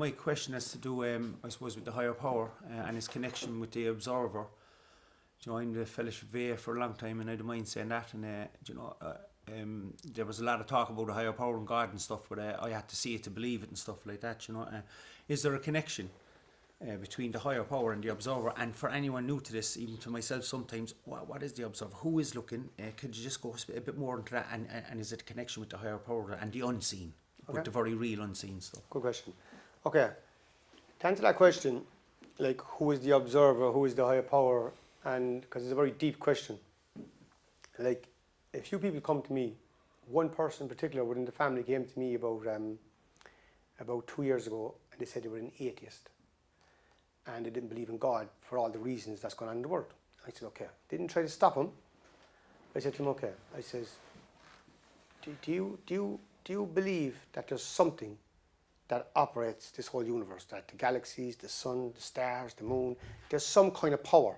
my question has to do, I suppose, with the higher power and its connection with the observer. You know, I'm the Fellowship of VA for a long time, and I don't mind saying that. And you know, there was a lot of talk about the higher power and God and stuff, but I had to see it to believe it and stuff like that. You know, is there a connection between the higher power and the observer? And for anyone new to this, even to myself sometimes, what is the observer? Who is looking? Could you just go a bit more into that? And is it a connection with the higher power and the unseen, with the very real unseen stuff? Good question. Okay, to answer that question, like who is the observer, who is the higher power, and because it's a very deep question. Like, a few people come to me, one person in particular within the family came to me about 2 years ago, and they said they were an atheist. And they didn't believe in God for all the reasons that's going on in the world. I said, okay. Didn't try to stop him. I said to him, okay. I says, do you believe that there's something that operates this whole universe, that the galaxies, the sun, the stars, the moon, there's some kind of power?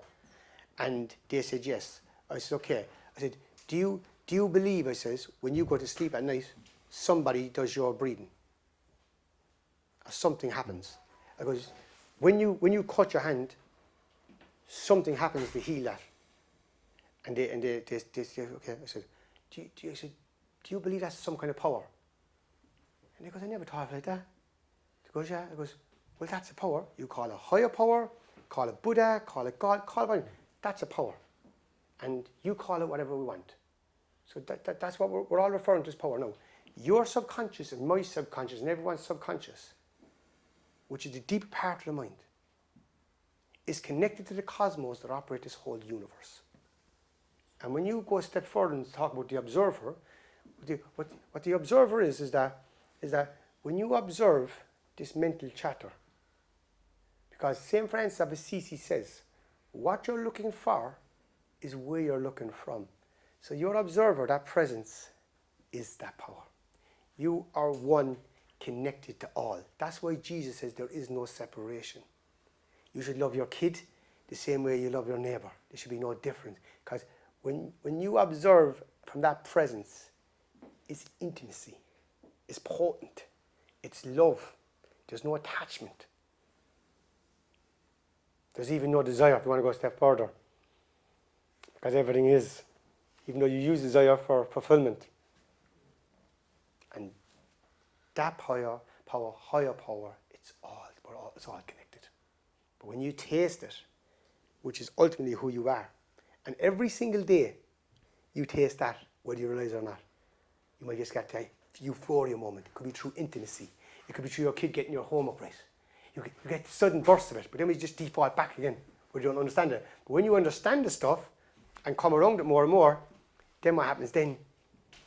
And they said yes. I said, okay. I said, do you believe, I says, when you go to sleep at night, somebody does your breathing? Or something happens? I goes, when you cut your hand, something happens to heal that. And they say, okay. I said, do you believe that's some kind of power? And he goes, I never thought of it like that. He goes, yeah. He goes, well, that's a power. You call it a higher power, call it Buddha, call it God, call it whatever. That's a power. And you call it whatever we want. So that's what we're all referring to as power now. Your subconscious and my subconscious and everyone's subconscious, which is the deep part of the mind, is connected to the cosmos that operate this whole universe. And when you go a step further and talk about the observer, what the observer is that when you observe this mental chatter, because St. Francis of Assisi says, what you're looking for is where you're looking from. So your observer, that presence, is that power. You are one connected to all. That's why Jesus says there is no separation. You should love your kid the same way you love your neighbor. There should be no difference. Because when you observe from that presence, it's intimacy. It's potent. It's love. There's no attachment. There's even no desire if you want to go a step further. Because everything is, even though you use desire for fulfillment. And that higher power, it's all connected. But when you taste it, which is ultimately who you are, and every single day you taste that, whether you realize it or not, you might just get that euphoria moment. It could be through intimacy. It could be through your kid getting your home up right. You get sudden bursts of it, but then we just default back again, where you don't understand it. But when you understand the stuff and come around it more and more, then what happens then?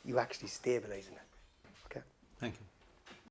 You actually stabilize in it. Okay? Thank you.